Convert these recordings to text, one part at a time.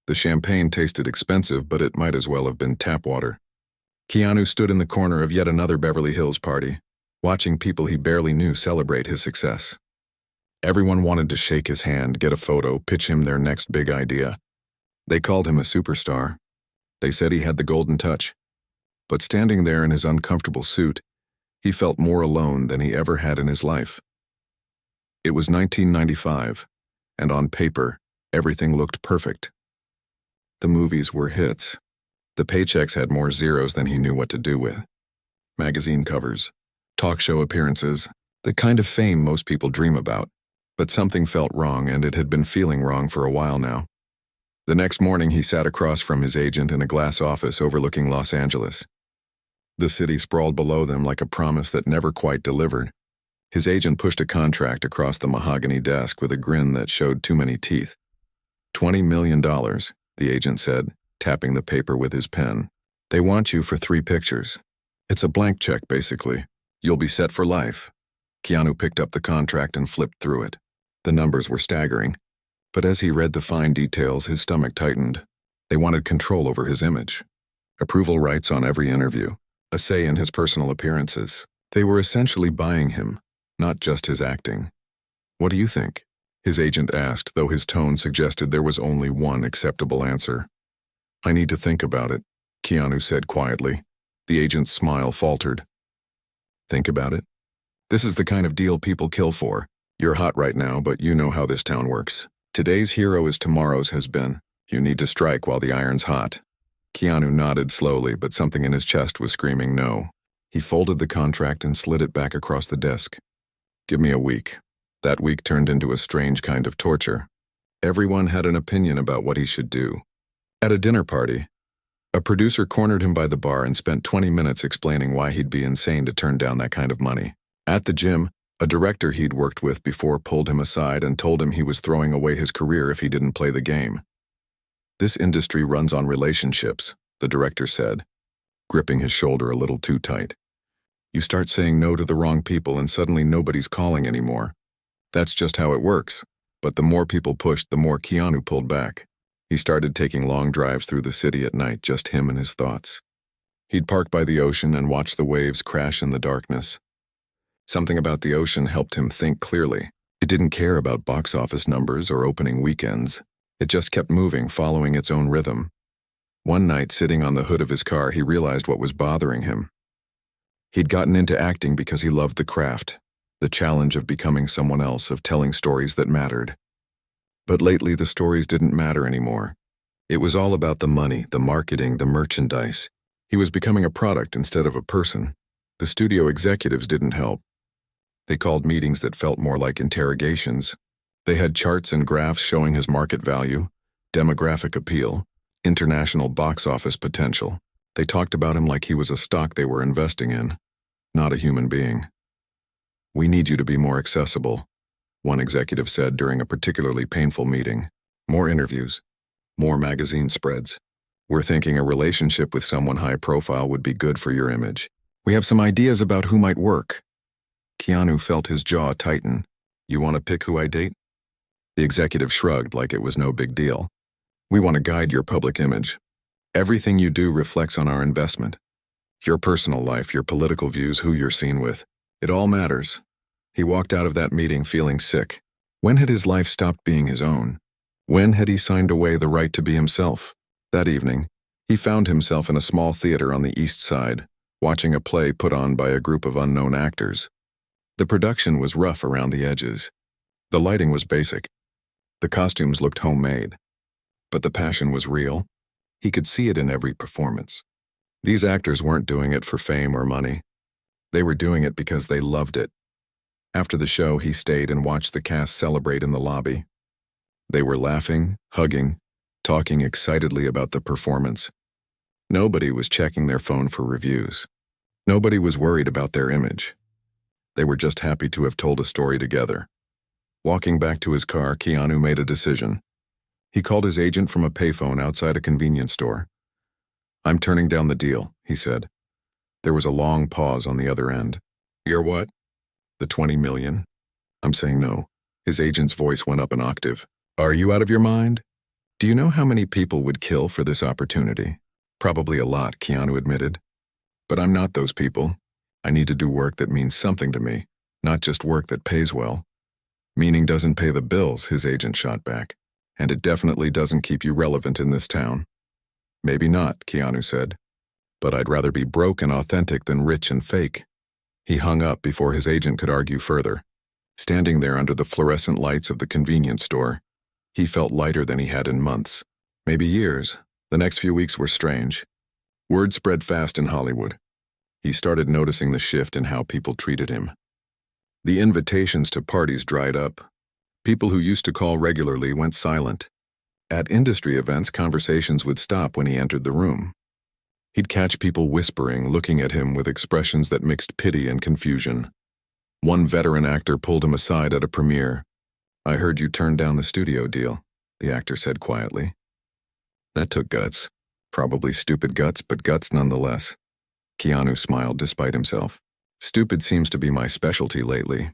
The champagne tasted expensive, but it might as well have been tap water. Keanu stood in the corner of yet another Beverly Hills party, watching people he barely knew celebrate his success. Everyone wanted to shake his hand, get a photo, pitch him their next big idea. They called him a superstar. They said he had the golden touch. But standing there in his uncomfortable suit, he felt more alone than he ever had in his life. It was 1995, and on paper, everything looked perfect. The movies were hits. The paychecks had more zeros than he knew what to do with. Magazine covers, talk show appearances, the kind of fame most people dream about. But something felt wrong, and it had been feeling wrong for a while now. The next morning, he sat across from his agent in a glass office overlooking Los Angeles. The city sprawled below them like a promise that never quite delivered. His agent pushed a contract across the mahogany desk with a grin that showed too many teeth. $20 million, the agent said, tapping the paper with his pen. They want you for 3 pictures. It's a blank check, basically. You'll be set for life. Keanu picked up the contract and flipped through it. The numbers were staggering, but as he read the fine details, his stomach tightened. They wanted control over his image, approval rights on every interview, a say in his personal appearances. They were essentially buying him, not just his acting. "What do you think?" his agent asked, though his tone suggested there was only one acceptable answer. "I need to think about it," Keanu said quietly. The agent's smile faltered. "Think about it? This is the kind of deal people kill for. You're hot right now, but you know how this town works. Today's hero is tomorrow's has been. You need to strike while the iron's hot." Keanu nodded slowly, but something in his chest was screaming no. He folded the contract and slid it back across the desk. "Give me a week." That week turned into a strange kind of torture. Everyone had an opinion about what he should do. At a dinner party, a producer cornered him by the bar and spent 20 minutes explaining why he'd be insane to turn down that kind of money. At the gym, a director he'd worked with before pulled him aside and told him he was throwing away his career if he didn't play the game. "This industry runs on relationships," the director said, gripping his shoulder a little too tight. "You start saying no to the wrong people and suddenly nobody's calling anymore. That's just how it works." But the more people pushed, the more Keanu pulled back. He started taking long drives through the city at night, just him and his thoughts. He'd park by the ocean and watch the waves crash in the darkness. Something about the ocean helped him think clearly. It didn't care about box office numbers or opening weekends. It just kept moving, following its own rhythm. One night, sitting on the hood of his car, he realized what was bothering him. He'd gotten into acting because he loved the craft, the challenge of becoming someone else, of telling stories that mattered. But lately, the stories didn't matter anymore. It was all about the money, the marketing, the merchandise. He was becoming a product instead of a person. The studio executives didn't help. They called meetings that felt more like interrogations. They had charts and graphs showing his market value, demographic appeal, international box office potential. They talked about him like he was a stock they were investing in, not a human being. "We need you to be more accessible," one executive said during a particularly painful meeting. "More interviews, more magazine spreads. We're thinking a relationship with someone high profile would be good for your image. We have some ideas about who might work." Keanu felt his jaw tighten. "You want to pick who I date?" The executive shrugged like it was no big deal. "We want to guide your public image. Everything you do reflects on our investment. Your personal life, your political views, who you're seen with. It all matters." He walked out of that meeting feeling sick. When had his life stopped being his own? When had he signed away the right to be himself? That evening, he found himself in a small theater on the East Side, watching a play put on by a group of unknown actors. The production was rough around the edges. The lighting was basic. The costumes looked homemade. But the passion was real. He could see it in every performance. These actors weren't doing it for fame or money. They were doing it because they loved it. After the show, he stayed and watched the cast celebrate in the lobby. They were laughing, hugging, talking excitedly about the performance. Nobody was checking their phone for reviews. Nobody was worried about their image. They were just happy to have told a story together. Walking back to his car, Keanu made a decision. He called his agent from a payphone outside a convenience store. "I'm turning down the deal," he said. There was a long pause on the other end. "You're what?" "The 20 million. I'm saying no." His agent's voice went up an octave. "Are you out of your mind?" Do you know how many people would kill for this opportunity? Probably a lot, Keanu admitted. But I'm not those people. I need to do work that means something to me, not just work that pays well. Meaning doesn't pay the bills, his agent shot back. And it definitely doesn't keep you relevant in this town. Maybe not, Keanu said. But I'd rather be broke and authentic than rich and fake. He hung up before his agent could argue further. Standing there under the fluorescent lights of the convenience store, he felt lighter than he had in months, maybe years. The next few weeks were strange. Word spread fast in Hollywood. He started noticing the shift in how people treated him. The invitations to parties dried up. People who used to call regularly went silent. At industry events, conversations would stop when he entered the room. He'd catch people whispering, looking at him with expressions that mixed pity and confusion. One veteran actor pulled him aside at a premiere. "I heard you turned down the studio deal," the actor said quietly. That took guts. Probably stupid guts, but guts nonetheless. Keanu smiled despite himself. "Stupid seems to be my specialty lately."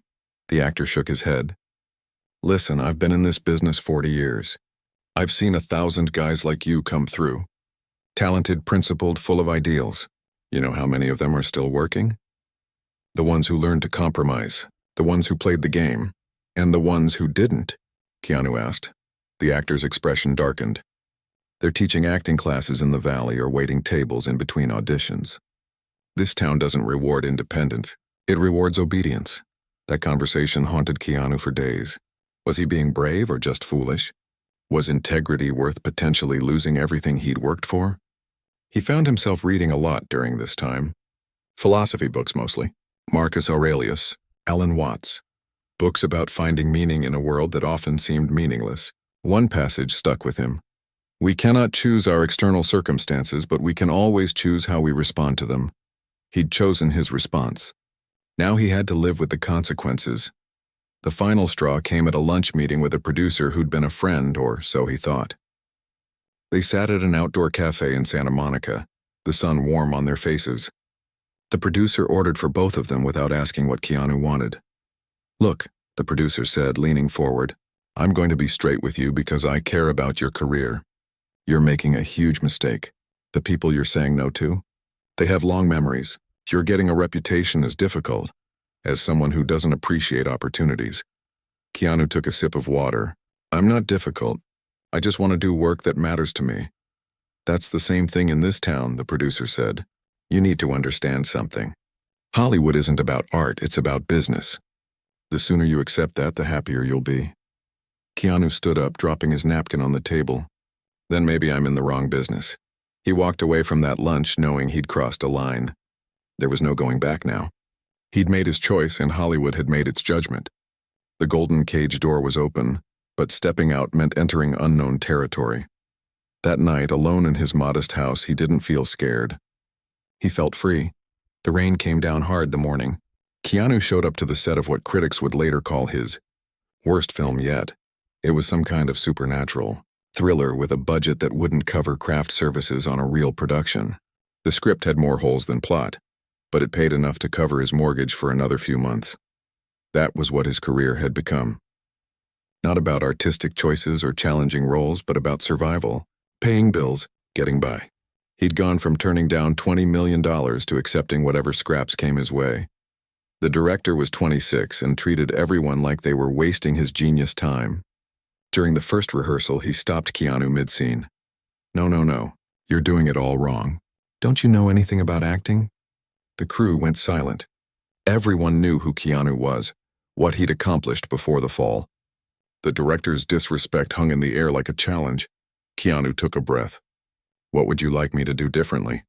The actor shook his head. "Listen, I've been in this business 40 years. I've seen 1,000 guys like you come through. Talented, principled, full of ideals. You know how many of them are still working? The ones who learned to compromise, the ones who played the game, and the ones who didn't?" Keanu asked. The actor's expression darkened. "They're teaching acting classes in the valley or waiting tables in between auditions. This town doesn't reward independence. It rewards obedience." That conversation haunted Keanu for days. Was he being brave or just foolish? Was integrity worth potentially losing everything he'd worked for? He found himself reading a lot during this time. Philosophy books mostly. Marcus Aurelius, Alan Watts. Books about finding meaning in a world that often seemed meaningless. One passage stuck with him. "We cannot choose our external circumstances, but we can always choose how we respond to them." He'd chosen his response. Now he had to live with the consequences. The final straw came at a lunch meeting with a producer who'd been a friend, or so he thought. They sat at an outdoor cafe in Santa Monica, the sun warm on their faces. The producer ordered for both of them without asking what Keanu wanted. "Look," the producer said, leaning forward, "I'm going to be straight with you because I care about your career. You're making a huge mistake. The people you're saying no to, they have long memories. You're getting a reputation as difficult, as someone who doesn't appreciate opportunities." Keanu took a sip of water. "I'm not difficult. I just want to do work that matters to me." "That's the same thing in this town," the producer said. "You need to understand something. Hollywood isn't about art, it's about business. The sooner you accept that, the happier you'll be." Keanu stood up, dropping his napkin on the table. "Then maybe I'm in the wrong business." He walked away from that lunch knowing he'd crossed a line. There was no going back now. He'd made his choice and Hollywood had made its judgment. The golden cage door was open, but stepping out meant entering unknown territory. That night, alone in his modest house, he didn't feel scared. He felt free. The rain came down hard the morning. Keanu showed up to the set of what critics would later call his worst film yet. It was some kind of supernatural thriller with a budget that wouldn't cover craft services on a real production. The script had more holes than plot, but it paid enough to cover his mortgage for another few months. That was what his career had become. Not about artistic choices or challenging roles, but about survival, paying bills, getting by. He'd gone from turning down $20 million to accepting whatever scraps came his way. The director was 26 and treated everyone like they were wasting his genius time. During the first rehearsal, he stopped Keanu mid-scene. No, you're doing it all wrong. Don't you know anything about acting?" The crew went silent. Everyone knew who Keanu was, what he'd accomplished before the fall. The director's disrespect hung in the air like a challenge. Keanu took a breath. "What would you like me to do differently?"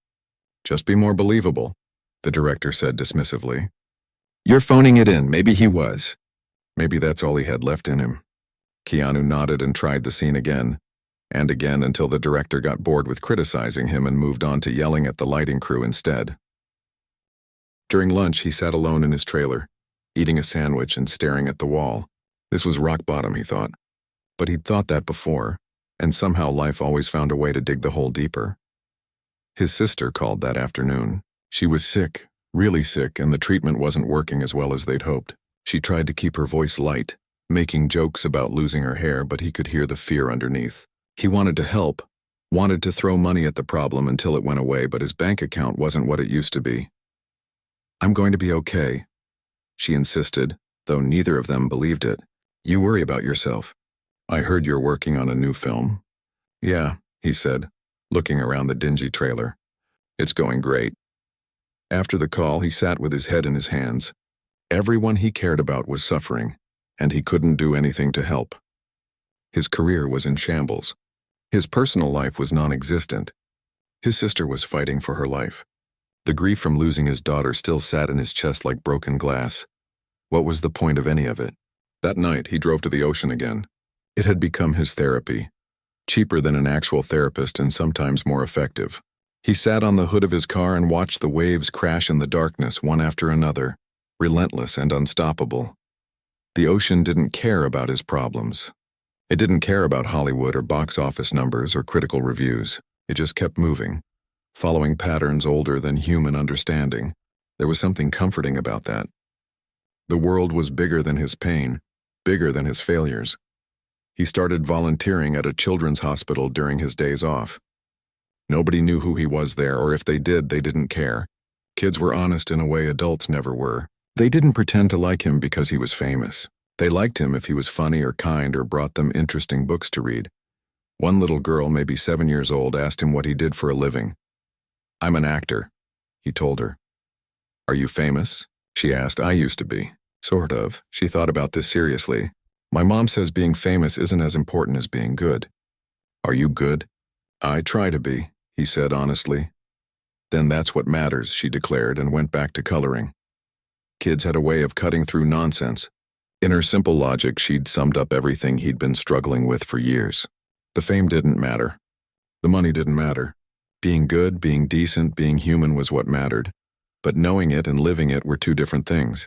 "Just be more believable," the director said dismissively. "You're phoning it in. Maybe he was." Maybe that's all he had left in him. Keanu nodded and tried the scene again, and again until the director got bored with criticizing him and moved on to yelling at the lighting crew instead. During lunch, he sat alone in his trailer, eating a sandwich and staring at the wall. This was rock bottom, he thought. But he'd thought that before, and somehow life always found a way to dig the hole deeper. His sister called that afternoon. She was sick, really sick, and the treatment wasn't working as well as they'd hoped. She tried to keep her voice light, making jokes about losing her hair, but he could hear the fear underneath. He wanted to help, wanted to throw money at the problem until it went away, but his bank account wasn't what it used to be. "I'm going to be okay," she insisted, though neither of them believed it. "You worry about yourself. I heard you're working on a new film." "Yeah," he said, looking around the dingy trailer. "It's going great." After the call, he sat with his head in his hands. Everyone he cared about was suffering, and he couldn't do anything to help. His career was in shambles. His personal life was non-existent. His sister was fighting for her life. The grief from losing his daughter still sat in his chest like broken glass. What was the point of any of it? That night, he drove to the ocean again. It had become his therapy. Cheaper than an actual therapist and sometimes more effective. He sat on the hood of his car and watched the waves crash in the darkness one after another, relentless and unstoppable. The ocean didn't care about his problems. It didn't care about Hollywood or box office numbers or critical reviews. It just kept moving, following patterns older than human understanding. There was something comforting about that. The world was bigger than his pain, bigger than his failures. He started volunteering at a children's hospital during his days off. Nobody knew who he was there, or if they did, they didn't care. Kids were honest in a way adults never were. They didn't pretend to like him because he was famous. They liked him if he was funny or kind or brought them interesting books to read. One little girl, maybe 7 years old, asked him what he did for a living. "I'm an actor," he told her. "Are you famous?" she asked. "I used to be." "Sort of." She thought about this seriously. "My mom says being famous isn't as important as being good." "Are you good?" "I try to be," he said honestly. "Then that's what matters," she declared and went back to coloring. Kids had a way of cutting through nonsense. In her simple logic, she'd summed up everything he'd been struggling with for years. The fame didn't matter. The money didn't matter. Being good, being decent, being human was what mattered. But knowing it and living it were two different things.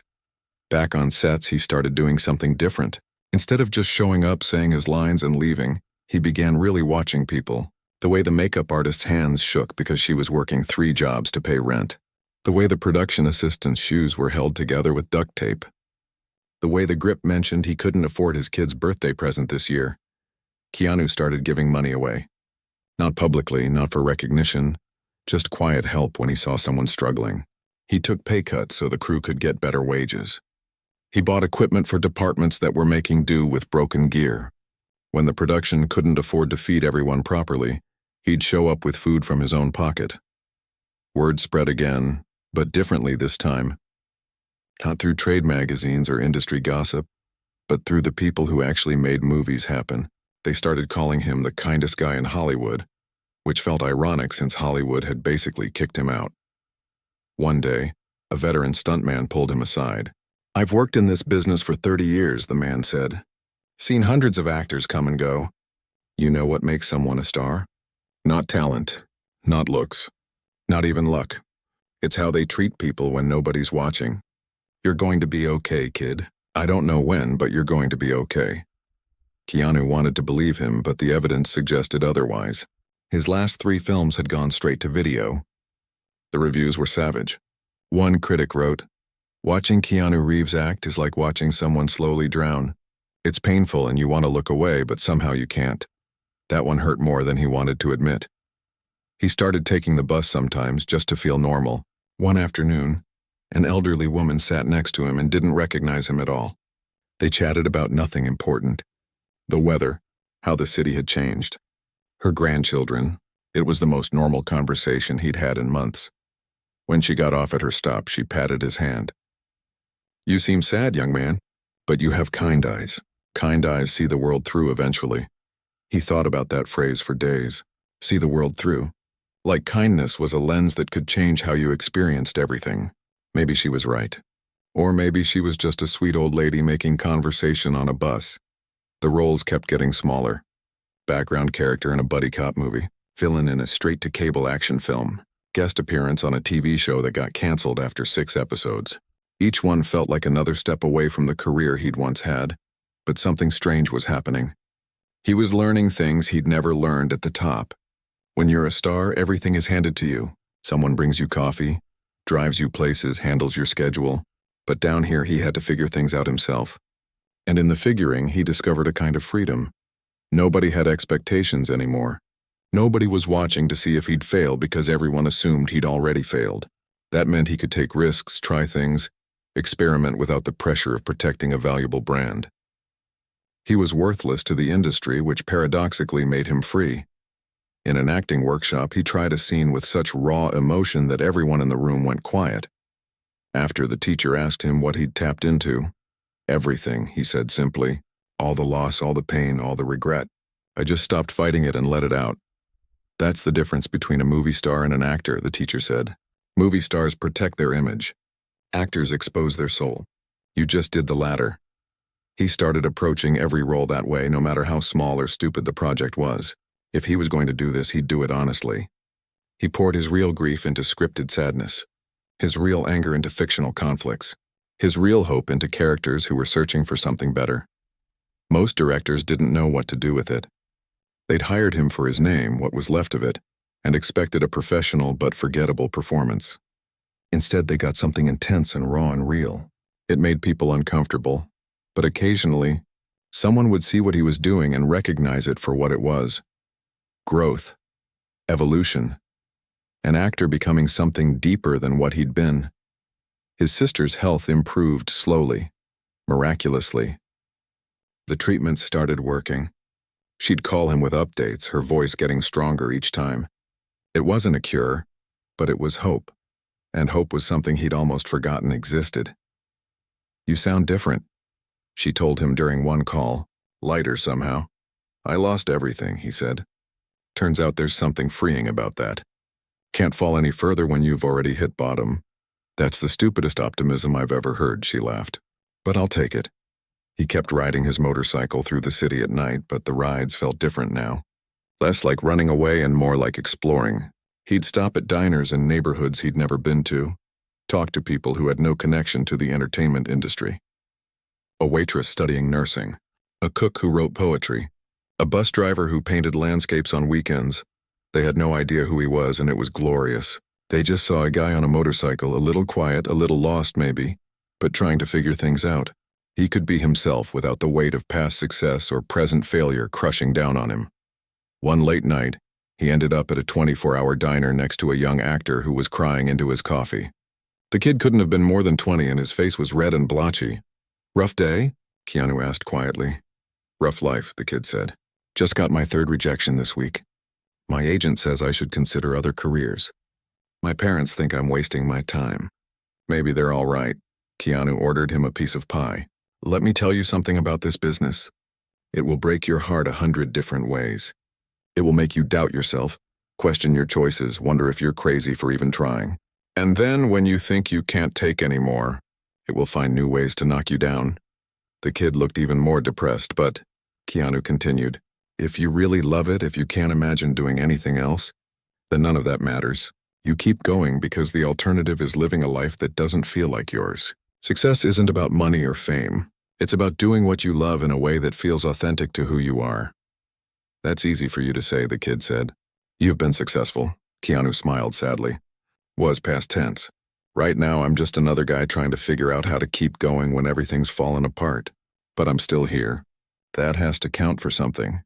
Back on sets, he started doing something different. Instead of just showing up, saying his lines, and leaving, he began really watching people. The way the makeup artist's hands shook because she was working 3 jobs to pay rent. The way the production assistant's shoes were held together with duct tape. The way the grip mentioned he couldn't afford his kid's birthday present this year. Keanu started giving money away. Not publicly, not for recognition, just quiet help when he saw someone struggling. He took pay cuts so the crew could get better wages. He bought equipment for departments that were making do with broken gear. When the production couldn't afford to feed everyone properly, he'd show up with food from his own pocket. Word spread again, but differently this time. Not through trade magazines or industry gossip, but through the people who actually made movies happen. They started calling him the kindest guy in Hollywood, which felt ironic since Hollywood had basically kicked him out. One day, a veteran stuntman pulled him aside. "I've worked in this business for 30 years, the man said. "Seen hundreds of actors come and go. You know what makes someone a star? Not talent, not looks, not even luck. It's how they treat people when nobody's watching. You're going to be okay, kid. I don't know when, but you're going to be okay." Keanu wanted to believe him, but the evidence suggested otherwise. His last 3 films had gone straight to video. The reviews were savage. One critic wrote, "Watching Keanu Reeves act is like watching someone slowly drown. It's painful and you want to look away, but somehow you can't." That one hurt more than he wanted to admit. He started taking the bus sometimes just to feel normal. One afternoon, an elderly woman sat next to him and didn't recognize him at all. They chatted about nothing important. The weather, how the city had changed. Her grandchildren. It was the most normal conversation he'd had in months. When she got off at her stop, she patted his hand. "You seem sad, young man, but you have kind eyes. Kind eyes see the world through eventually." He thought about that phrase for days. See the world through. Like kindness was a lens that could change how you experienced everything. Maybe she was right. Or maybe she was just a sweet old lady making conversation on a bus. The roles kept getting smaller. Background character in a buddy cop movie. Villain in a straight-to-cable action film. Guest appearance on a TV show that got canceled after 6 episodes. Each one felt like another step away from the career he'd once had. But something strange was happening. He was learning things he'd never learned at the top. When you're a star, everything is handed to you. Someone brings you coffee, drives you places, handles your schedule. But down here he had to figure things out himself. And in the figuring, he discovered a kind of freedom. Nobody had expectations anymore. Nobody was watching to see if he'd fail because everyone assumed he'd already failed. That meant he could take risks, try things, experiment without the pressure of protecting a valuable brand. He was worthless to the industry, which paradoxically made him free. In an acting workshop, he tried a scene with such raw emotion that everyone in the room went quiet. After, the teacher asked him what he'd tapped into. "Everything," he said simply. "All the loss, all the pain, all the regret. I just stopped fighting it and let it out." "That's the difference between a movie star and an actor," the teacher said. "Movie stars protect their image. Actors expose their soul. You just did the latter." He started approaching every role that way, no matter how small or stupid the project was. If he was going to do this, he'd do it honestly. He poured his real grief into scripted sadness, his real anger into fictional conflicts, his real hope into characters who were searching for something better. Most directors didn't know what to do with it. They'd hired him for his name, what was left of it, and expected a professional but forgettable performance. Instead, they got something intense and raw and real. It made people uncomfortable, but occasionally, someone would see what he was doing and recognize it for what it was. Growth. Evolution. An actor becoming something deeper than what he'd been. His sister's health improved slowly, miraculously. The treatments started working. She'd call him with updates, her voice getting stronger each time. It wasn't a cure, but it was hope. And hope was something he'd almost forgotten existed. "You sound different," she told him during one call, lighter somehow. "I lost everything," he said. "Turns out there's something freeing about that. Can't fall any further when you've already hit bottom." "That's the stupidest optimism I've ever heard," she laughed. "But I'll take it." He kept riding his motorcycle through the city at night, but the rides felt different now. Less like running away and more like exploring. He'd stop at diners in neighborhoods he'd never been to, talk to people who had no connection to the entertainment industry. A waitress studying nursing, a cook who wrote poetry, a bus driver who painted landscapes on weekends. They had no idea who he was, and it was glorious. They just saw a guy on a motorcycle, a little quiet, a little lost maybe, but trying to figure things out. He could be himself without the weight of past success or present failure crushing down on him. One late night, he ended up at a 24-hour diner next to a young actor who was crying into his coffee. The kid couldn't have been more than 20, and his face was red and blotchy. "Rough day?" Keanu asked quietly. "Rough life," the kid said. "Just got my 3rd rejection this week. My agent says I should consider other careers. My parents think I'm wasting my time." "Maybe they're all right." Keanu ordered him a piece of pie. "Let me tell you something about this business. It will break your heart 100 different ways. It will make you doubt yourself, question your choices, wonder if you're crazy for even trying. And then, when you think you can't take any more, it will find new ways to knock you down." The kid looked even more depressed, but, Keanu continued, "If you really love it, if you can't imagine doing anything else, then none of that matters. You keep going because the alternative is living a life that doesn't feel like yours. Success isn't about money or fame. It's about doing what you love in a way that feels authentic to who you are." "That's easy for you to say," the kid said. "You've been successful." Keanu smiled sadly. Was past tense. "Right now, I'm just another guy trying to figure out how to keep going when everything's fallen apart. But I'm still here. That has to count for something."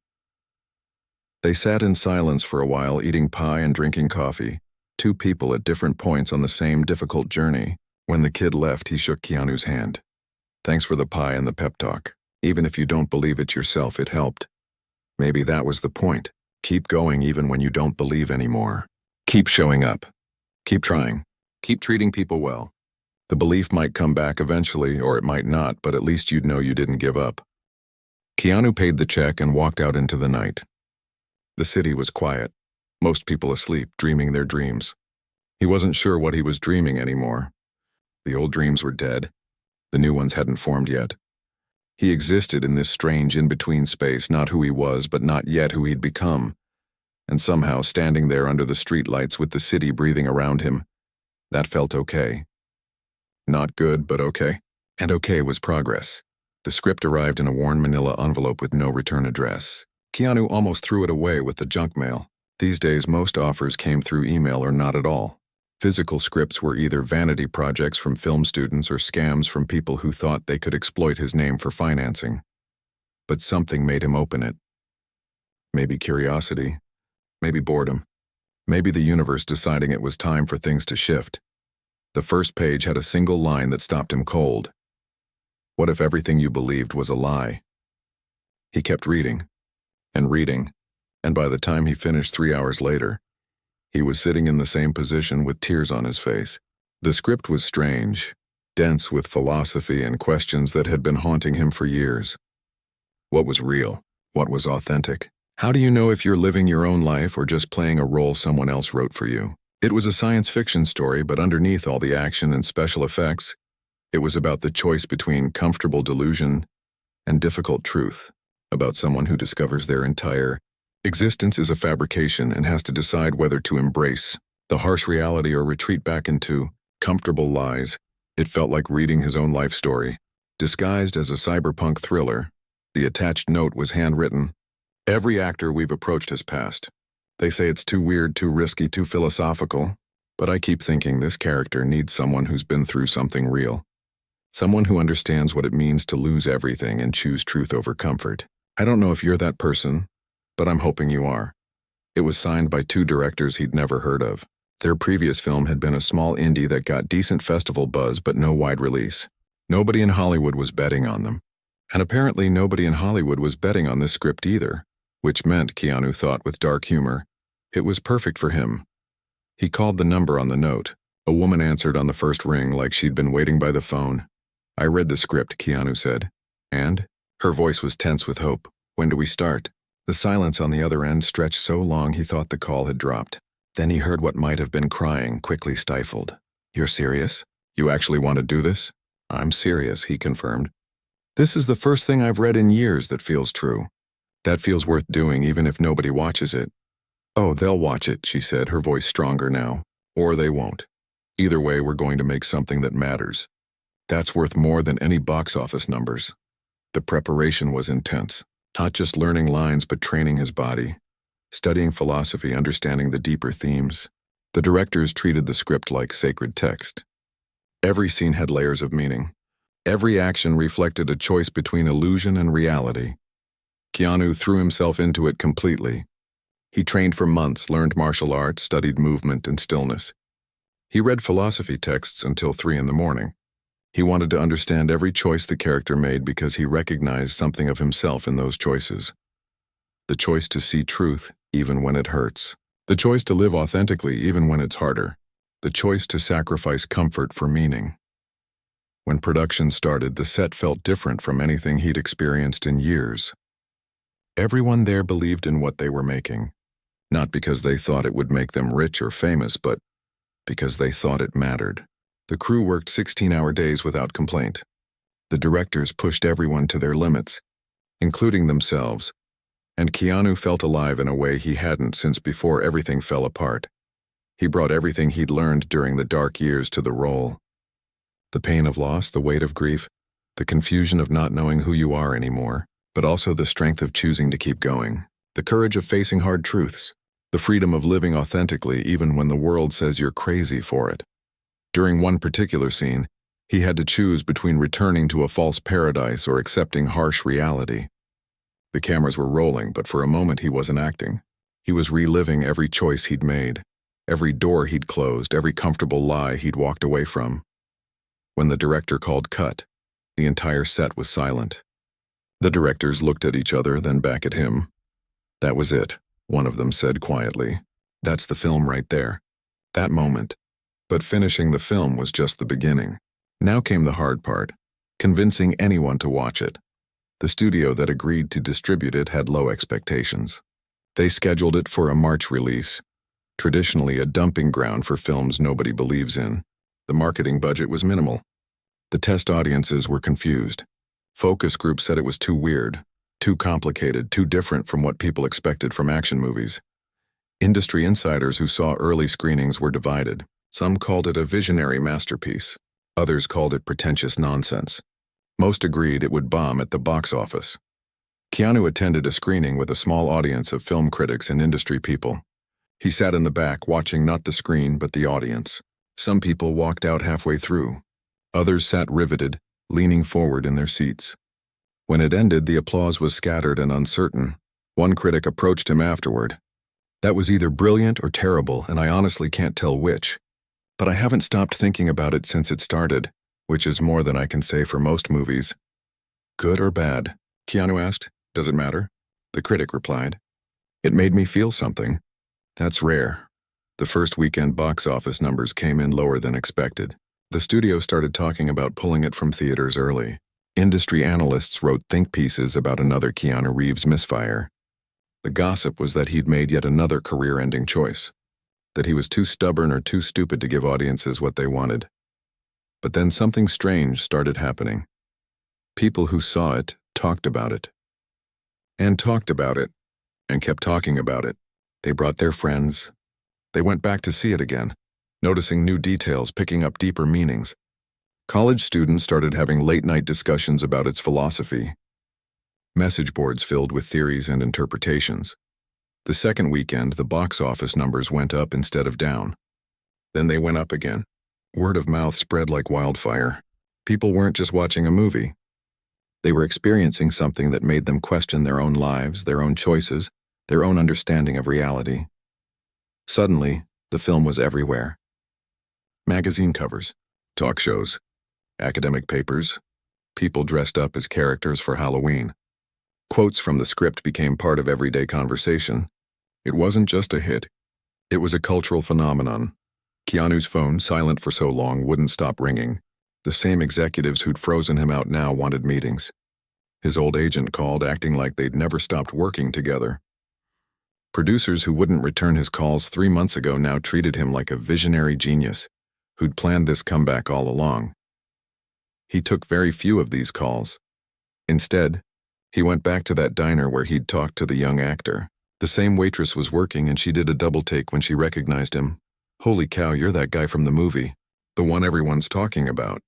They sat in silence for a while, eating pie and drinking coffee, two people at different points on the same difficult journey. When the kid left, he shook Keanu's hand. "Thanks for the pie and the pep talk. Even if you don't believe it yourself, it helped." Maybe that was the point. Keep going even when you don't believe anymore. Keep showing up. Keep trying. Keep treating people well. The belief might come back eventually, or it might not, but at least you'd know you didn't give up. Keanu paid the check and walked out into the night. The city was quiet. Most people asleep, dreaming their dreams. He wasn't sure what he was dreaming anymore. The old dreams were dead. The new ones hadn't formed yet. He existed in this strange in-between space, not who he was, but not yet who he'd become. And somehow, standing there under the streetlights with the city breathing around him, that felt okay. Not good, but okay. And okay was progress. The script arrived in a worn manila envelope with no return address. Keanu almost threw it away with the junk mail. These days, most offers came through email or not at all. Physical scripts were either vanity projects from film students or scams from people who thought they could exploit his name for financing. But something made him open it. Maybe curiosity. Maybe boredom. Maybe the universe deciding it was time for things to shift. The first page had a single line that stopped him cold. What if everything you believed was a lie? He kept reading, and by the time he finished 3 hours later, he was sitting in the same position with tears on his face. The script was strange, dense with philosophy and questions that had been haunting him for years. What was real? What was authentic? How do you know if you're living your own life or just playing a role someone else wrote for you? It was a science fiction story, but underneath all the action and special effects, it was about the choice between comfortable delusion and difficult truth, about someone who discovers their entire existence is a fabrication and has to decide whether to embrace the harsh reality or retreat back into comfortable lies. It felt like reading his own life story, disguised as a cyberpunk thriller. The attached note was handwritten. Every actor we've approached has passed. They say it's too weird, too risky, too philosophical, but I keep thinking this character needs someone who's been through something real. Someone who understands what it means to lose everything and choose truth over comfort. I don't know if you're that person, but I'm hoping you are. It was signed by 2 directors he'd never heard of. Their previous film had been a small indie that got decent festival buzz but no wide release. Nobody in Hollywood was betting on them. And apparently nobody in Hollywood was betting on this script either, which meant, Keanu thought with dark humor, it was perfect for him. He called the number on the note. A woman answered on the first ring like she'd been waiting by the phone. I read the script, Keanu said. And? Her voice was tense with hope. When do we start? The silence on the other end stretched so long he thought the call had dropped. Then he heard what might have been crying, quickly stifled. You're serious? You actually want to do this? I'm serious, he confirmed. This is the first thing I've read in years that feels true. That feels worth doing even if nobody watches it. Oh, they'll watch it, she said, her voice stronger now. Or they won't. Either way, we're going to make something that matters. That's worth more than any box office numbers. The preparation was intense. Not just learning lines, but training his body. Studying philosophy, understanding the deeper themes. The directors treated the script like sacred text. Every scene had layers of meaning. Every action reflected a choice between illusion and reality. Keanu threw himself into it completely. He trained for months, learned martial arts, studied movement and stillness. He read philosophy texts until 3 a.m. He wanted to understand every choice the character made because he recognized something of himself in those choices. The choice to see truth even when it hurts. The choice to live authentically even when it's harder. The choice to sacrifice comfort for meaning. When production started, the set felt different from anything he'd experienced in years. Everyone there believed in what they were making, not because they thought it would make them rich or famous, but because they thought it mattered. The crew worked 16-hour days without complaint. The directors pushed everyone to their limits, including themselves, and Keanu felt alive in a way he hadn't since before everything fell apart. He brought everything he'd learned during the dark years to the role. The pain of loss, the weight of grief, the confusion of not knowing who you are anymore, but also the strength of choosing to keep going, the courage of facing hard truths, the freedom of living authentically even when the world says you're crazy for it. During one particular scene, he had to choose between returning to a false paradise or accepting harsh reality. The cameras were rolling, but for a moment he wasn't acting. He was reliving every choice he'd made, every door he'd closed, every comfortable lie he'd walked away from. When the director called cut, the entire set was silent. The directors looked at each other, then back at him. That was it, one of them said quietly. That's the film right there. That moment. But finishing the film was just the beginning. Now came the hard part, convincing anyone to watch it. The studio that agreed to distribute it had low expectations. They scheduled it for a March release, traditionally a dumping ground for films nobody believes in. The marketing budget was minimal. The test audiences were confused. Focus groups said it was too weird, too complicated, too different from what people expected from action movies. Industry insiders who saw early screenings were divided. Some called it a visionary masterpiece. Others called it pretentious nonsense. Most agreed it would bomb at the box office. Keanu attended a screening with a small audience of film critics and industry people. He sat in the back watching not the screen but the audience. Some people walked out halfway through. Others sat riveted, leaning forward in their seats. When it ended, the applause was scattered and uncertain. One critic approached him afterward. "That was either brilliant or terrible, and I honestly can't tell which. But I haven't stopped thinking about it since it started, which is more than I can say for most movies." "Good or bad?" Keanu asked. "Does it matter?" The critic replied. "It made me feel something. That's rare." The first weekend box office numbers came in lower than expected. The studio started talking about pulling it from theaters early. Industry analysts wrote think pieces about another Keanu Reeves misfire. The gossip was that he'd made yet another career-ending choice, that he was too stubborn or too stupid to give audiences what they wanted. But then something strange started happening. People who saw it talked about it. And talked about it. And kept talking about it. They brought their friends. They went back to see it again, noticing new details, picking up deeper meanings. College students started having late-night discussions about its philosophy. Message boards filled with theories and interpretations. The second weekend, the box office numbers went up instead of down. Then they went up again. Word of mouth spread like wildfire. People weren't just watching a movie. They were experiencing something that made them question their own lives, their own choices, their own understanding of reality. Suddenly, the film was everywhere. Magazine covers, talk shows, academic papers, people dressed up as characters for Halloween. Quotes from the script became part of everyday conversation. It wasn't just a hit. It was a cultural phenomenon. Keanu's phone, silent for so long, wouldn't stop ringing. The same executives who'd frozen him out now wanted meetings. His old agent called, acting like they'd never stopped working together. Producers who wouldn't return his calls 3 months ago now treated him like a visionary genius who'd planned this comeback all along. He took very few of these calls. Instead, he went back to that diner where he'd talked to the young actor. The same waitress was working, and she did a double take when she recognized him. "Holy cow, you're that guy from the movie. The one everyone's talking about."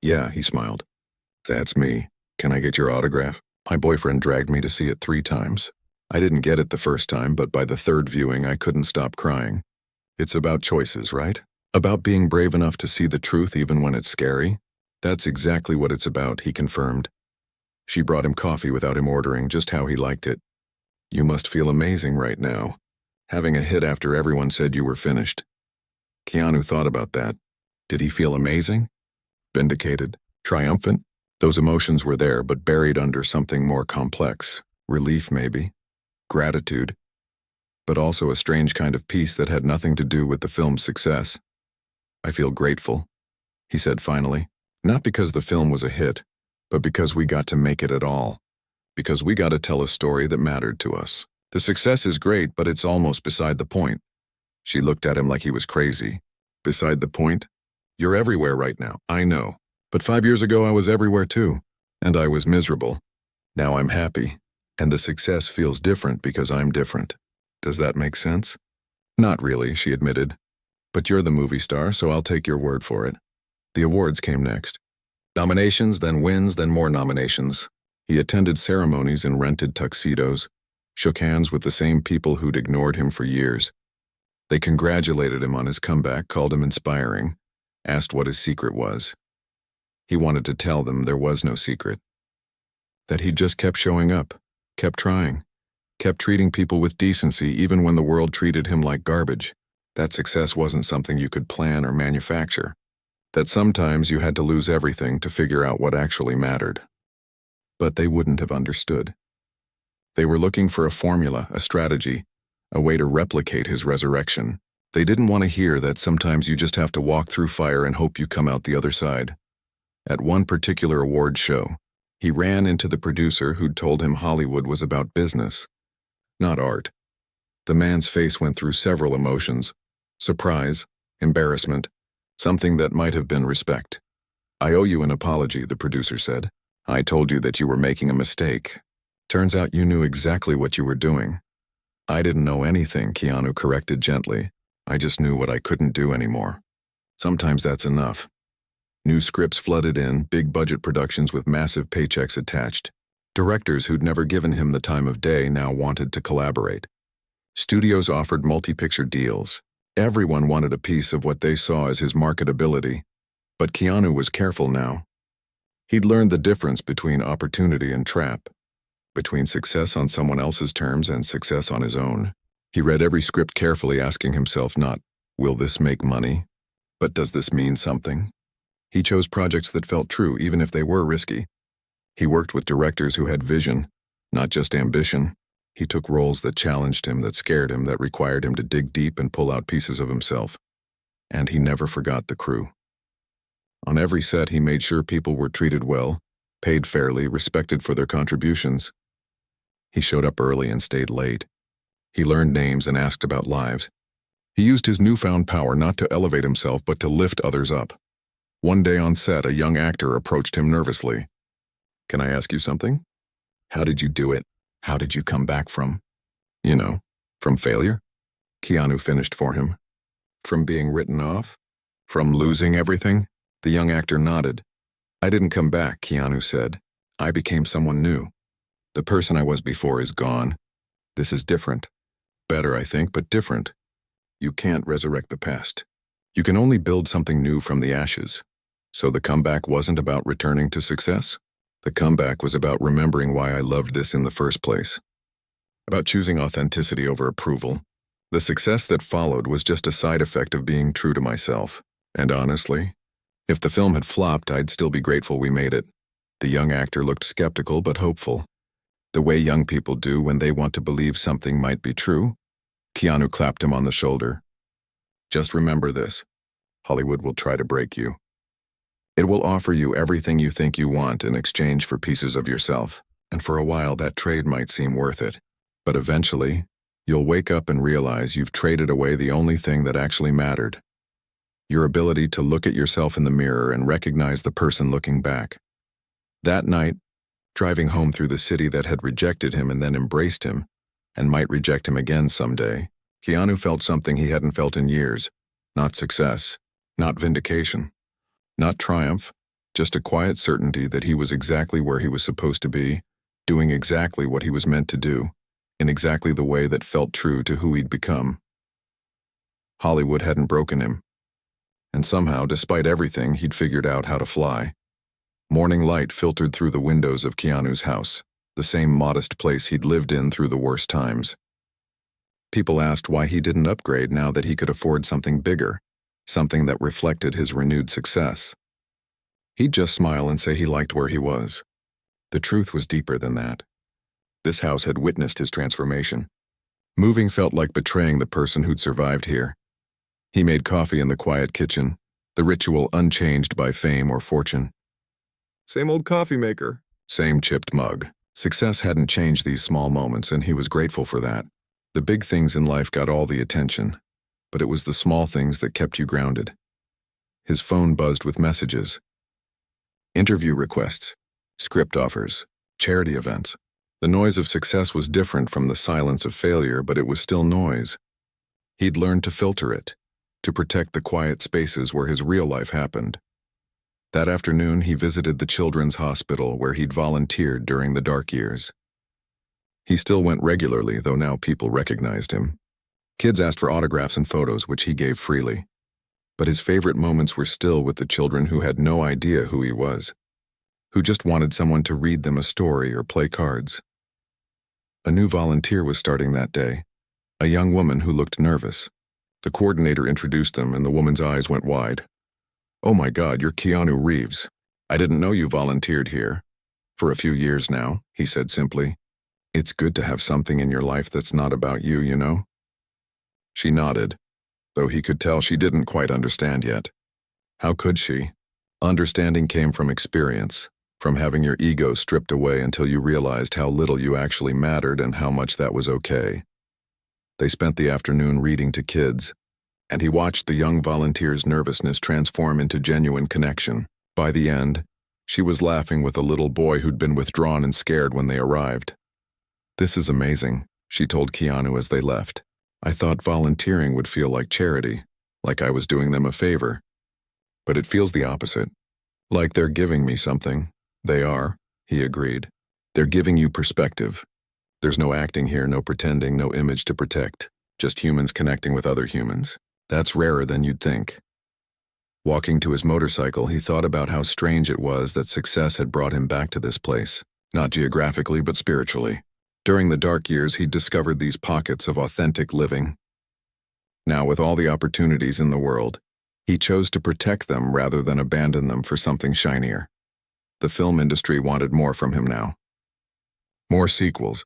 "Yeah," he smiled. "That's me. Can I get your autograph? My boyfriend dragged me to see it 3 times. I didn't get it the first time, but by the third viewing I couldn't stop crying. It's about choices, right? About being brave enough to see the truth even when it's scary. That's exactly what it's about," he confirmed. She brought him coffee without him ordering, just how he liked it. "You must feel amazing right now, having a hit after everyone said you were finished." Keanu thought about that. Did he feel amazing? Vindicated? Triumphant? Those emotions were there, but buried under something more complex. Relief, maybe. Gratitude. But also a strange kind of peace that had nothing to do with the film's success. "I feel grateful," he said finally. "Not because the film was a hit, but because we got to make it at all. Because we got to tell a story that mattered to us. The success is great, but it's almost beside the point." She looked at him like he was crazy. "Beside the point? You're everywhere right now, I know. But 5 years ago I was everywhere too. And I was miserable. Now I'm happy. And the success feels different because I'm different. Does that make sense?" "Not really," she admitted. "But you're the movie star, so I'll take your word for it." The awards came next. Nominations, then wins, then more nominations. He attended ceremonies in rented tuxedos, shook hands with the same people who'd ignored him for years. They congratulated him on his comeback, called him inspiring, asked what his secret was. He wanted to tell them there was no secret. That he just kept showing up, kept trying, kept treating people with decency even when the world treated him like garbage. That success wasn't something you could plan or manufacture. That sometimes you had to lose everything to figure out what actually mattered. But they wouldn't have understood. They were looking for a formula, a strategy, a way to replicate his resurrection. They didn't want to hear that sometimes you just have to walk through fire and hope you come out the other side. At one particular award show, he ran into the producer who'd told him Hollywood was about business, not art. The man's face went through several emotions: surprise, embarrassment, something that might have been respect. "I owe you an apology," the producer said. "I told you that you were making a mistake. Turns out you knew exactly what you were doing." "I didn't know anything," Keanu corrected gently. "I just knew what I couldn't do anymore." Sometimes that's enough. New scripts flooded in, big budget productions with massive paychecks attached. Directors who'd never given him the time of day now wanted to collaborate. Studios offered multi-picture deals. Everyone wanted a piece of what they saw as his marketability. But Keanu was careful now. He'd learned the difference between opportunity and trap. between success on someone else's terms and success on his own. He read every script carefully, asking himself not, will this make money? But does this mean something? He chose projects that felt true, even if they were risky. He worked with directors who had vision, not just ambition. He took roles that challenged him, that scared him, that required him to dig deep and pull out pieces of himself. And he never forgot the crew. On every set, he made sure people were treated well, paid fairly, respected for their contributions. He showed up early and stayed late. He learned names and asked about lives. He used his newfound power not to elevate himself, but to lift others up. One day on set, a young actor approached him nervously. "Can I ask you something? How did you do it? How did you come back from, from failure?" Keanu finished for him. "From being written off? From losing everything?" The young actor nodded. "I didn't come back," Keanu said. "I became someone new. The person I was before is gone. This is different. Better, I think, but different. You can't resurrect the past. You can only build something new from the ashes." So the comeback wasn't about returning to success. The comeback was about remembering why I loved this in the first place. About choosing authenticity over approval. The success that followed was just a side effect of being true to myself. And honestly, if the film had flopped, I'd still be grateful we made it. The young actor looked skeptical but hopeful. The way young people do when they want to believe something might be true. Keanu clapped him on the shoulder. "Just remember this. Hollywood will try to break you. It will offer you everything you think you want in exchange for pieces of yourself, and for a while that trade might seem worth it. But eventually, you'll wake up and realize you've traded away the only thing that actually mattered. Your ability to look at yourself in the mirror and recognize the person looking back." That night, driving home through the city that had rejected him and then embraced him, and might reject him again someday, Keanu felt something he hadn't felt in years. Not success, not vindication, not triumph, just a quiet certainty that he was exactly where he was supposed to be, doing exactly what he was meant to do, in exactly the way that felt true to who he'd become. Hollywood hadn't broken him. And somehow, despite everything, he'd figured out how to fly. Morning light filtered through the windows of Keanu's house, the same modest place he'd lived in through the worst times. People asked why he didn't upgrade now that he could afford something bigger, something that reflected his renewed success. He'd just smile and say he liked where he was. The truth was deeper than that. This house had witnessed his transformation. Moving felt like betraying the person who'd survived here. He made coffee in the quiet kitchen, the ritual unchanged by fame or fortune. Same old coffee maker, same chipped mug. Success hadn't changed these small moments, and he was grateful for that. The big things in life got all the attention, but it was the small things that kept you grounded. His phone buzzed with messages. Interview requests, script offers, charity events. The noise of success was different from the silence of failure, but it was still noise. He'd learned to filter it, to protect the quiet spaces where his real life happened. That afternoon, he visited the children's hospital where he'd volunteered during the dark years. He still went regularly, though now people recognized him. Kids asked for autographs and photos, which he gave freely. But his favorite moments were still with the children who had no idea who he was, who just wanted someone to read them a story or play cards. A new volunteer was starting that day, a young woman who looked nervous. The coordinator introduced them, and the woman's eyes went wide. "Oh my God, you're Keanu Reeves. I didn't know you volunteered here." "For a few years now," he said simply. "It's good to have something in your life that's not about you, you know?" She nodded, though he could tell she didn't quite understand yet. How could she? Understanding came from experience, from having your ego stripped away until you realized how little you actually mattered and how much that was okay. They spent the afternoon reading to kids, and he watched the young volunteer's nervousness transform into genuine connection. By the end, she was laughing with a little boy who'd been withdrawn and scared when they arrived. "This is amazing," she told Keanu as they left. "I thought volunteering would feel like charity, like I was doing them a favor. But it feels the opposite. Like they're giving me something." "They are," he agreed. "They're giving you perspective. There's no acting here, no pretending, no image to protect. Just humans connecting with other humans. That's rarer than you'd think." Walking to his motorcycle, he thought about how strange it was that success had brought him back to this place. not geographically but spiritually. During the dark years, he'd discovered these pockets of authentic living. Now, with all the opportunities in the world, he chose to protect them rather than abandon them for something shinier. The film industry wanted more from him now. More sequels,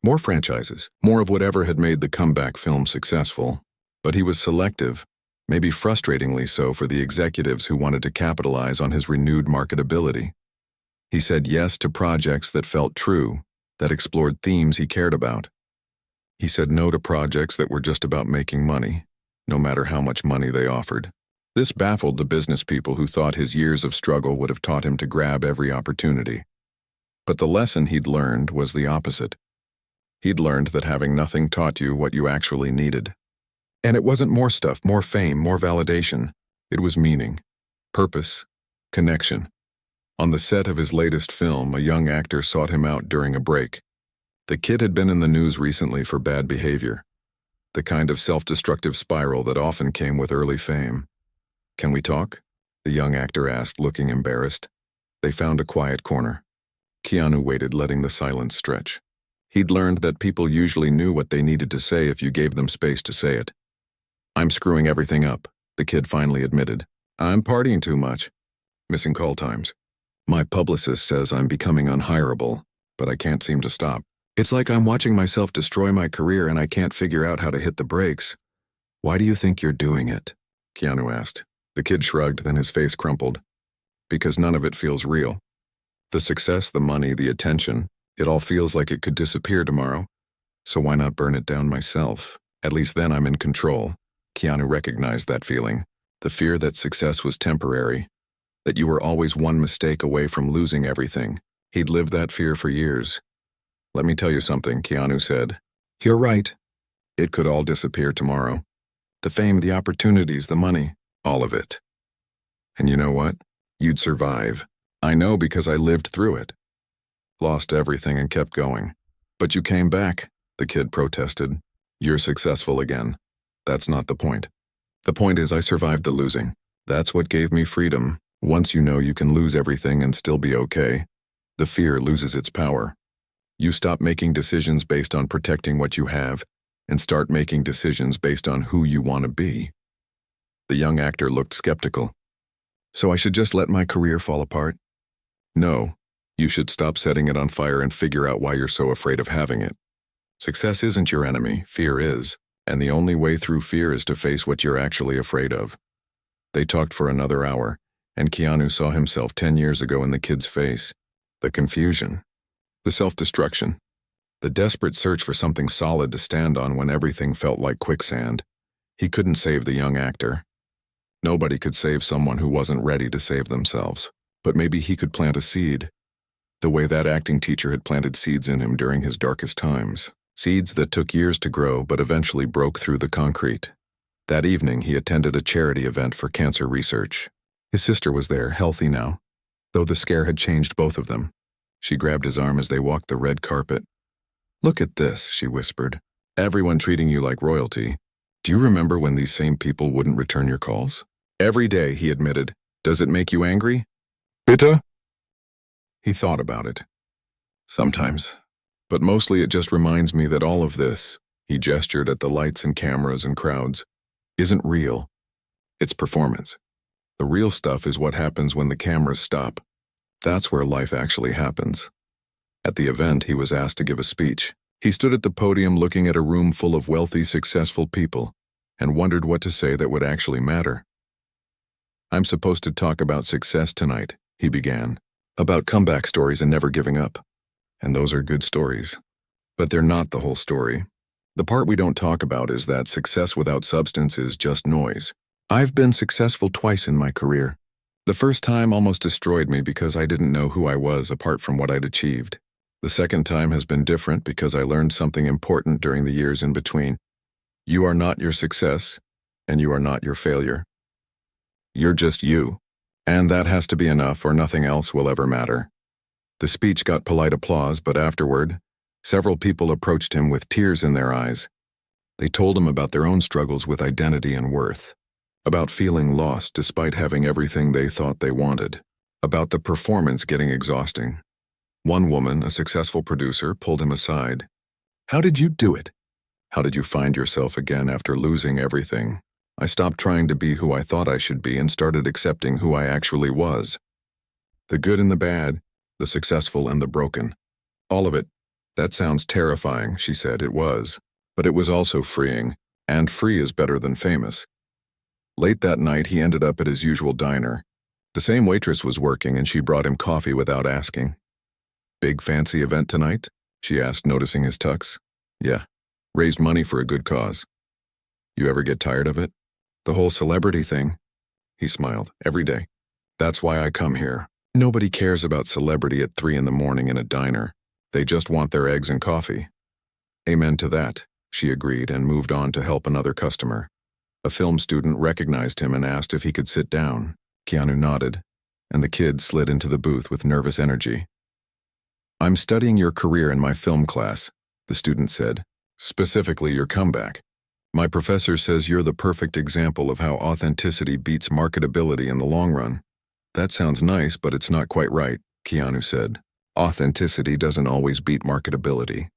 more franchises, more of whatever had made the comeback film successful. But he was selective, maybe frustratingly so for the executives who wanted to capitalize on his renewed marketability. He said yes to projects that felt true, that explored themes he cared about. He said no to projects that were just about making money, no matter how much money they offered. This baffled the business people who thought his years of struggle would have taught him to grab every opportunity. But the lesson he'd learned was the opposite. He'd learned that having nothing taught you what you actually needed. And it wasn't more stuff, more fame, more validation. It was meaning, purpose, connection. On the set of his latest film, a young actor sought him out during a break. The kid had been in the news recently for bad behavior, the kind of self-destructive spiral that often came with early fame. "Can we talk?" the young actor asked, looking embarrassed. They found a quiet corner. Keanu waited, letting the silence stretch. He'd learned that people usually knew what they needed to say if you gave them space to say it. "I'm screwing everything up," the kid finally admitted. "I'm partying too much. Missing call times. My publicist says I'm becoming unhireable, but I can't seem to stop. It's like I'm watching myself destroy my career and I can't figure out how to hit the brakes." "Why do you think you're doing it?" Keanu asked. The kid shrugged, then his face crumpled. "Because none of it feels real. The success, the money, the attention, it all feels like it could disappear tomorrow. So why not burn it down myself? At least then I'm in control." Keanu recognized that feeling, the fear that success was temporary, that you were always one mistake away from losing everything. He'd lived that fear for years. "Let me tell you something," Keanu said. "You're right. It could all disappear tomorrow. The fame, the opportunities, the money, all of it. And you know what? You'd survive. I know because I lived through it. Lost everything and kept going. But you came back," the kid protested. "You're successful again. That's not the point. The point is I survived the losing. That's what gave me freedom. Once you know you can lose everything and still be okay, the fear loses its power. You stop making decisions based on protecting what you have and start making decisions based on who you want to be." The young actor looked skeptical. "So I should just let my career fall apart?" "No. You should stop setting it on fire and figure out why you're so afraid of having it. Success isn't your enemy, fear is, and the only way through fear is to face what you're actually afraid of." They talked for another hour, and Keanu saw himself 10 years ago in the kid's face. The confusion, the self-destruction, the desperate search for something solid to stand on when everything felt like quicksand. He couldn't save the young actor. Nobody could save someone who wasn't ready to save themselves. But maybe he could plant a seed, the way that acting teacher had planted seeds in him during his darkest times. Seeds that took years to grow but eventually broke through the concrete. That evening, he attended a charity event for cancer research. His sister was there, healthy now, though the scare had changed both of them. She grabbed his arm as they walked the red carpet. "Look at this," she whispered. "Everyone treating you like royalty. Do you remember when these same people wouldn't return your calls?" "Every day," he admitted. "Does it make you angry? Bitter?" He thought about it. "Sometimes. But mostly it just reminds me that all of this," he gestured at the lights and cameras and crowds, "isn't real. It's performance. The real stuff is what happens when the cameras stop. That's where life actually happens." At the event, he was asked to give a speech. He stood at the podium looking at a room full of wealthy, successful people and wondered what to say that would actually matter. "I'm supposed to talk about success tonight," he began, "about comeback stories and never giving up. And those are good stories. But they're not the whole story. The part we don't talk about is that success without substance is just noise. I've been successful twice in my career. The first time almost destroyed me because I didn't know who I was apart from what I'd achieved. The second time has been different because I learned something important during the years in between. You are not your success, and you are not your failure. You're just you. And that has to be enough or nothing else will ever matter." The speech got polite applause, but afterward, several people approached him with tears in their eyes. They told him about their own struggles with identity and worth, about feeling lost despite having everything they thought they wanted, about the performance getting exhausting. One woman, a successful producer, pulled him aside. "How did you do it? How did you find yourself again after losing everything?" "I stopped trying to be who I thought I should be and started accepting who I actually was. The good and the bad, the successful and the broken. All of it." "That sounds terrifying," she said. It was. But it was also freeing, and free is better than famous. Late that night, he ended up at his usual diner. The same waitress was working, and she brought him coffee without asking. "Big fancy event tonight?" she asked, noticing his tux. "Yeah. Raised money for a good cause." "You ever get tired of it?" "The whole celebrity thing?" He smiled. "Every day. That's why I come here. Nobody cares about celebrity at 3 a.m. in a diner. They just want their eggs and coffee." "Amen to that," she agreed and moved on to help another customer. A film student recognized him and asked if he could sit down. Keanu nodded, and the kid slid into the booth with nervous energy. "I'm studying your career in my film class," the student said. "Specifically your comeback. My professor says you're the perfect example of how authenticity beats marketability in the long run." "That sounds nice, but it's not quite right," Keanu said. "Authenticity doesn't always beat marketability.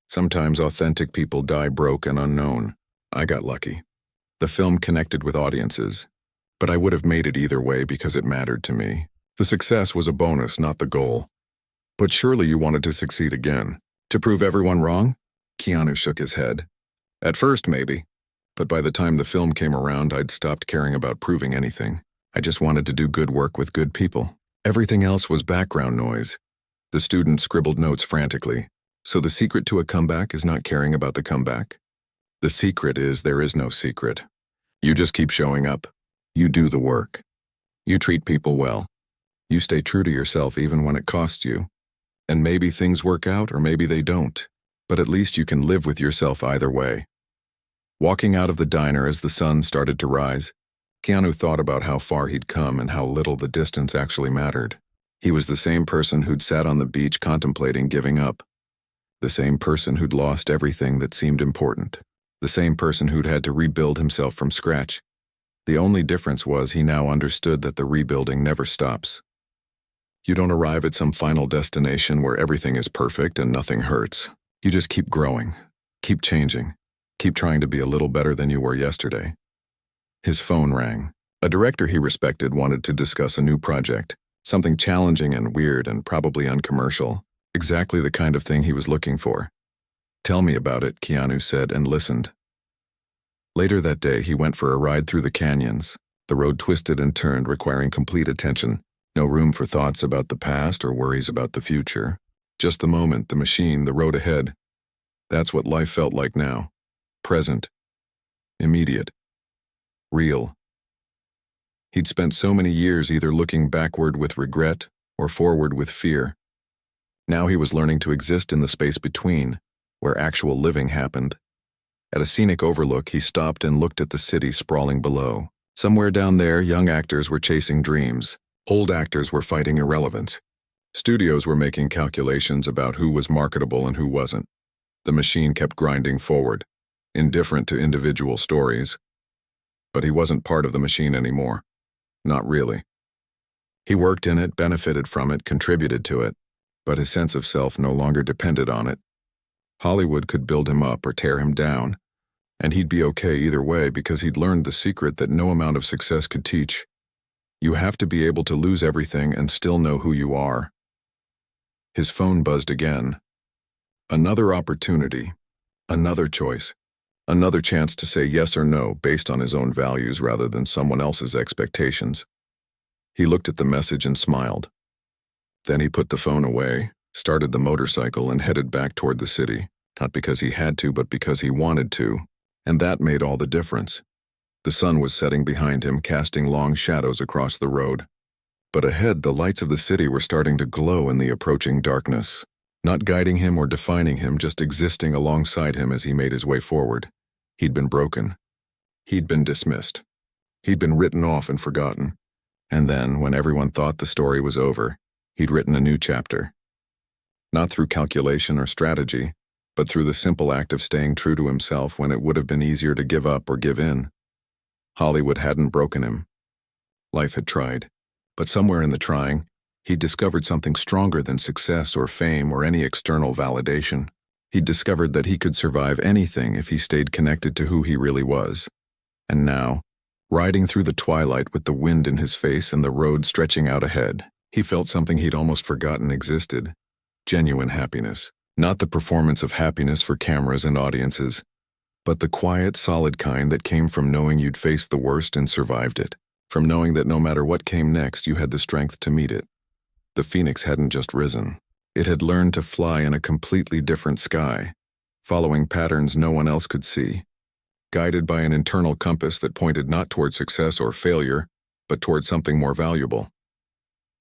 Sometimes authentic people die broke and unknown. I got lucky. The film connected with audiences, but I would have made it either way because it mattered to me. The success was a bonus, not the goal." "But surely you wanted to succeed again. To prove everyone wrong?" Keanu shook his head. "At first, maybe. But by the time the film came around, I'd stopped caring about proving anything. I just wanted to do good work with good people. Everything else was background noise." The student scribbled notes frantically. "So the secret to a comeback is not caring about the comeback?" "The secret is there is no secret. You just keep showing up. You do the work. You treat people well. You stay true to yourself even when it costs you. And maybe things work out or maybe they don't. But at least you can live with yourself either way." Walking out of the diner as the sun started to rise, Keanu thought about how far he'd come and how little the distance actually mattered. He was the same person who'd sat on the beach contemplating giving up. The same person who'd lost everything that seemed important. The same person who'd had to rebuild himself from scratch. The only difference was he now understood that the rebuilding never stops. You don't arrive at some final destination where everything is perfect and nothing hurts. You just keep growing, keep changing, keep trying to be a little better than you were yesterday. His phone rang. A director he respected wanted to discuss a new project, something challenging and weird and probably uncommercial, exactly the kind of thing he was looking for. "Tell me about it," Keanu said and listened. Later that day, he went for a ride through the canyons. The road twisted and turned, requiring complete attention. No room for thoughts about the past or worries about the future. Just the moment, the machine, the road ahead. That's what life felt like now. Present. Immediate. Real. He'd spent so many years either looking backward with regret or forward with fear. Now he was learning to exist in the space between, where actual living happened. At a scenic overlook, he stopped and looked at the city sprawling below. Somewhere down there, young actors were chasing dreams. Old actors were fighting irrelevance. Studios were making calculations about who was marketable and who wasn't. The machine kept grinding forward, indifferent to individual stories. But he wasn't part of the machine anymore. Not really. He worked in it, benefited from it, contributed to it, but his sense of self no longer depended on it. Hollywood could build him up or tear him down, and he'd be okay either way because he'd learned the secret that no amount of success could teach. You have to be able to lose everything and still know who you are. His phone buzzed again. Another opportunity, another choice, another chance to say yes or no based on his own values rather than someone else's expectations. He looked at the message and smiled. Then he put the phone away, started the motorcycle, and headed back toward the city, not because he had to, but because he wanted to, and that made all the difference. The sun was setting behind him, casting long shadows across the road. But ahead, the lights of the city were starting to glow in the approaching darkness, not guiding him or defining him, just existing alongside him as he made his way forward. He'd been broken. He'd been dismissed. He'd been written off and forgotten. And then, when everyone thought the story was over, he'd written a new chapter. Not through calculation or strategy, but through the simple act of staying true to himself when it would have been easier to give up or give in. Hollywood hadn't broken him. Life had tried, but somewhere in the trying, He'd discovered something stronger than success or fame or any external validation. He'd discovered that he could survive anything if he stayed connected to who he really was. And now, riding through the twilight with the wind in his face and the road stretching out ahead, he felt something he'd almost forgotten existed. Genuine happiness. Not the performance of happiness for cameras and audiences, but the quiet, solid kind that came from knowing you'd faced the worst and survived it. From knowing that no matter what came next, you had the strength to meet it. The phoenix hadn't just risen. It had learned to fly in a completely different sky, following patterns no one else could see, guided by an internal compass that pointed not toward success or failure, but toward something more valuable.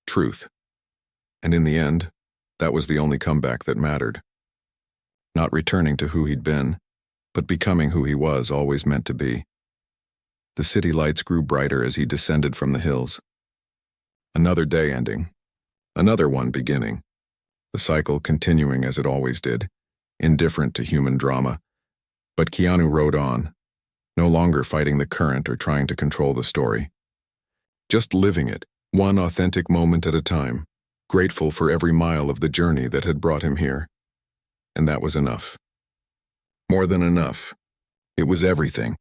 Truth. And in the end, that was the only comeback that mattered. Not returning to who he'd been, but becoming who he was always meant to be. The city lights grew brighter as he descended from the hills. Another day ending. Another one beginning. The cycle continuing as it always did, indifferent to human drama. But Keanu rode on, no longer fighting the current or trying to control the story. Just living it, one authentic moment at a time, grateful for every mile of the journey that had brought him here. And that was enough. More than enough. It was everything.